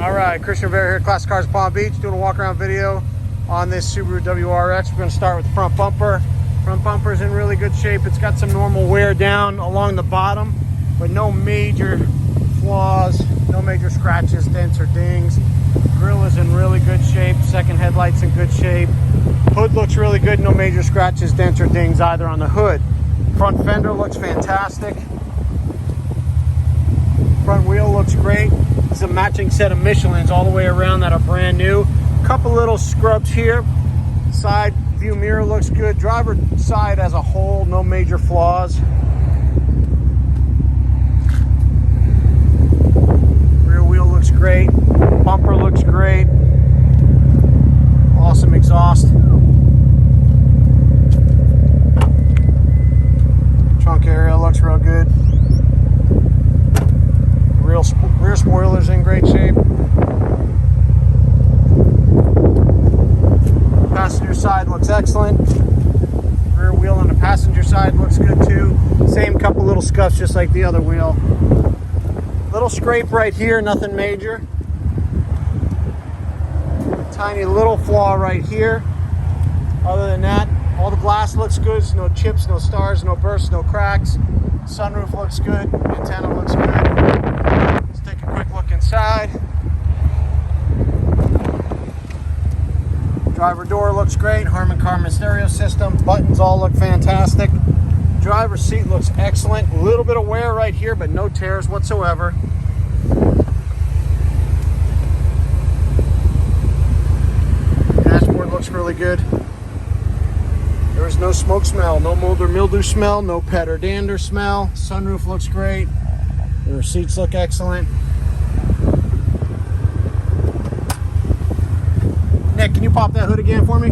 All right, Christian Rivera here, Classic Cars Palm Beach, doing a walk around video on this Subaru WRX. We're going to start with the front bumper. Front bumper's in really good shape. It's got some normal wear down along the bottom, but no major flaws, no major scratches, dents, or dings. Grille is in really good shape. Second headlight's in good shape. Hood looks really good. No major scratches, dents, or dings either on the hood. Front fender looks fantastic. Front wheel looks great. It's a matching set of Michelins all the way around that are brand new. Couple little scrubs here. Side view mirror looks good. Driver side as a whole, no major flaws. Rear wheel looks great. Bumper looks great. Awesome exhaust. Trunk area looks real good. Rear spoiler's in great shape. Passenger side looks excellent. Rear wheel on the passenger side looks good too. Same couple little scuffs just like the other wheel. Little scrape right here, nothing major. Tiny little flaw right here. Other than that, all the glass looks good. No chips, no stars, no bursts, no cracks. Sunroof looks good. Antenna looks good. Let's take a quick look inside. Driver door looks great. Harman Kardon stereo system. Buttons all look fantastic. Driver's seat looks excellent. A little bit of wear right here, but no tears whatsoever. Dashboard looks really good. There is no smoke smell, no mold or mildew smell, no pet or dander smell. Sunroof looks great. The seats look excellent. Nick, can you pop that hood again for me?